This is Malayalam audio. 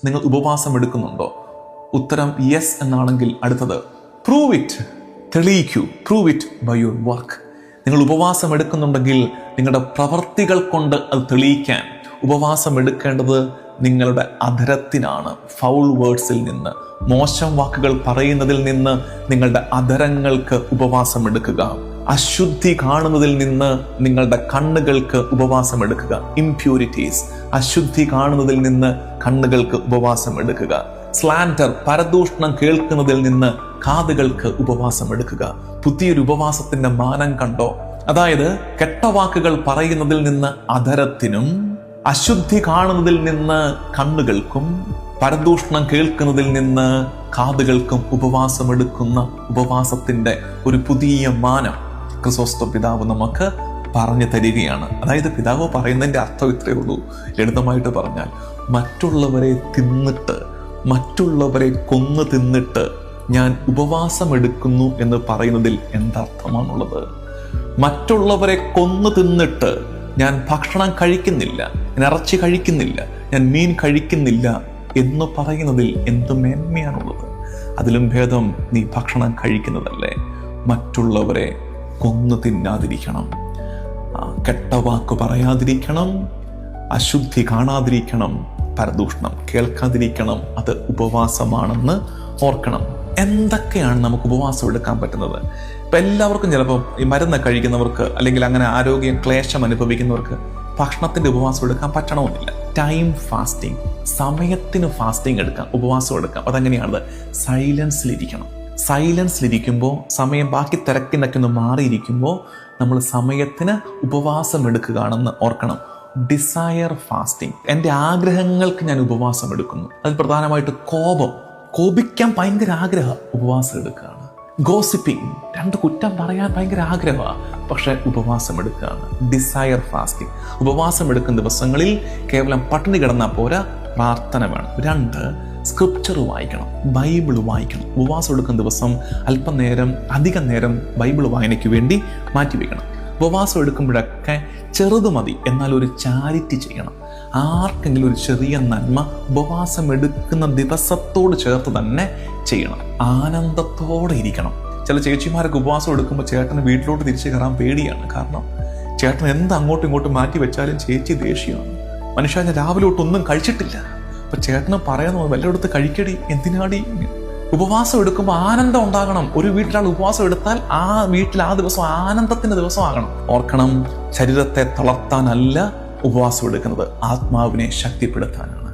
നിങ്ങൾ ഉപവാസം എടുക്കുന്നുണ്ടോ? ഉത്തരം യെസ് എന്നാണെങ്കിൽ അടുത്തത് പ്രൂവ് ഇറ്റ്, തെളിയിക്കൂ. Prove it by your work. നിങ്ങൾ ഉപവാസം എടുക്കുന്നുണ്ടെങ്കിൽ നിങ്ങളുടെ പ്രവർത്തികൾ കൊണ്ട് അത് തെളിയിക്കാൻ ഉപവാസം എടുക്കേണ്ടത് നിങ്ങളുടെ അധരത്തിനാണ്. ഫൗൾ വേർഡ്സിൽ നിന്ന്, മോശം വാക്കുകൾ പറയുന്നതിൽ നിന്ന് നിങ്ങളുടെ അധരങ്ങൾക്ക് ഉപവാസം എടുക്കുക. അശുദ്ധി കാണുന്നതിൽ നിന്ന് നിങ്ങളുടെ കണ്ണുകൾക്ക് ഉപവാസം എടുക്കുക. ഇംപ്യൂരിറ്റീസ്, അശുദ്ധി കാണുന്നതിൽ നിന്ന് കണ്ണുകൾക്ക് ഉപവാസം എടുക്കുക. സ്ലാൻഡർ, പരദൂഷണം കേൾക്കുന്നതിൽ നിന്ന് കാതുകൾക്ക് ഉപവാസം എടുക്കുക. പുതിയൊരു ഉപവാസത്തിന്റെ മാനം കണ്ടോ? അതായത് കെട്ടവാക്കുകൾ പറയുന്നതിൽ നിന്ന് അധരത്തിനും, അശുദ്ധി കാണുന്നതിൽ നിന്ന് കണ്ണുകൾക്കും, പരദൂഷണം കേൾക്കുന്നതിൽ നിന്ന് കാതുകൾക്കും ഉപവാസം എടുക്കുന്ന ഉപവാസത്തിന്റെ ഒരു പുതിയ മാനം ക്രിസോസ്റ്റം പിതാവ് നമുക്ക് പറഞ്ഞു തരികയാണ്. അതായത് പിതാവ് പറയുന്നതിന്റെ അർത്ഥം ഇത്രയേ ഉള്ളൂ. ലളിതമായിട്ട് പറഞ്ഞാൽ, മറ്റുള്ളവരെ തിന്നിട്ട്, മറ്റുള്ളവരെ കൊന്നു തിന്നിട്ട് ഞാൻ ഉപവാസം എടുക്കുന്നു എന്ന് പറയുന്നതിൽ എന്തർത്ഥമാണുള്ളത്? മറ്റുള്ളവരെ കൊന്നു തിന്നിട്ട് ഞാൻ ഭക്ഷണം കഴിക്കുന്നില്ല, ഞാൻ ഇറച്ചി കഴിക്കുന്നില്ല, ഞാൻ മീൻ കഴിക്കുന്നില്ല എന്ന് പറയുന്നതിൽ എന്ത് മേന്മയാണുള്ളത്? അതിലും ഭേദം നീ ഭക്ഷണം കഴിക്കുന്നതല്ലേ. മറ്റുള്ളവരെ കൊന്നു തിന്നാതിരിക്കണം, കെട്ടവാക്ക് പറയാതിരിക്കണം, അശുദ്ധി കാണാതിരിക്കണം, പരദൂഷണം കേൾക്കാതിരിക്കണം. അത് ഉപവാസമാണെന്ന് ഓർക്കണം. എന്തൊക്കെയാണ് നമുക്ക് ഉപവാസം എടുക്കാൻ പറ്റുന്നത്? ഇപ്പം എല്ലാവർക്കും ചിലപ്പോൾ ഈ മരുന്ന് കഴിക്കുന്നവർക്ക് അല്ലെങ്കിൽ അങ്ങനെ ആരോഗ്യ ക്ലേശം അനുഭവിക്കുന്നവർക്ക് ഭക്ഷണത്തിൻ്റെ ഉപവാസം എടുക്കാൻ പറ്റണമെന്നില്ല. ടൈം ഫാസ്റ്റിംഗ്, സമയത്തിന് ഫാസ്റ്റിംഗ് എടുക്കാം, ഉപവാസം എടുക്കാം. അതെങ്ങനെയാണ്? സൈലൻസിലിരിക്കണം. സൈലൻസിലിരിക്കുമ്പോൾ, സമയം ബാക്കി തിരക്കിനൊക്കെ ഒന്ന് മാറിയിരിക്കുമ്പോൾ നമ്മൾ സമയത്തിന് ഉപവാസം എടുക്കുകയാണെന്ന് ഓർക്കണം. ഡിസയർ ഫാസ്റ്റിംഗ്, എൻ്റെ ആഗ്രഹങ്ങൾക്ക് ഞാൻ ഉപവാസം എടുക്കുന്നു. അതിൽ പ്രധാനമായിട്ട് കോപിക്കാൻ ഭയങ്കര ആഗ്രഹം, ഉപവാസം എടുക്കുകയാണ്. ഗോസിപ്പിംഗ്, രണ്ട് കുറ്റം പറയാൻ ഭയങ്കര ആഗ്രഹമാണ്, പക്ഷെ ഉപവാസം എടുക്കുകയാണ്. ഡിസയർ ഫാസ്റ്റിംഗ്, ഉപവാസം എടുക്കുന്ന ദിവസങ്ങളിൽ കേവലം പട്ടിണി കിടന്നാൽ പോരാ, പ്രാർത്ഥന വേണം. 2, സ്ക്രിപ്ചർ വായിക്കണം, ബൈബിൾ വായിക്കണം. ഉപവാസം എടുക്കുന്ന ദിവസം അല്പനേരം, അധികം നേരം ബൈബിൾ വായനയ്ക്ക് വേണ്ടി മാറ്റിവെക്കണം. ഉപവാസം എടുക്കുമ്പോഴൊക്കെ ചെറുത് മതി, എന്നാൽ ഒരു ചാരിറ്റി ചെയ്യണം. ആർക്കെങ്കിലും ഒരു ചെറിയ നന്മ ഉപവാസം എടുക്കുന്ന ദിവസത്തോട് ചേർത്ത് തന്നെ ചെയ്യണം. ആനന്ദത്തോടെ ഇരിക്കണം. ചില ചേച്ചിമാരൊക്കെ ഉപവാസം എടുക്കുമ്പോൾ ചേട്ടന് വീട്ടിലോട്ട് തിരിച്ചു കയറാൻ പേടിയാണ്. കാരണം ചേട്ടൻ എന്ത് അങ്ങോട്ടും ഇങ്ങോട്ടും മാറ്റി വെച്ചാലും ചേച്ചി ദേഷ്യമാണ്. മനുഷ്യ, ഞാൻ രാവിലെ തൊട്ട് ഒന്നും കഴിച്ചിട്ടില്ല. അപ്പൊ ചേട്ടന് പറയുന്നു, വല്ലയിടത്ത് കഴിക്കടി, എന്തിനാടി? ഉപവാസം എടുക്കുമ്പോൾ ആനന്ദം ഉണ്ടാകണം. ഒരു വീട്ടിലാൾ ഉപവാസം എടുത്താൽ ആ വീട്ടിൽ ആ ദിവസം ആനന്ദത്തിന്റെ ദിവസമാകണം. ഓർക്കണം, ശരീരത്തെ തളർത്താനല്ല ഉപവാസം എടുക്കുന്നത്, ആത്മാവിനെ ശക്തിപ്പെടുത്താനാണ്.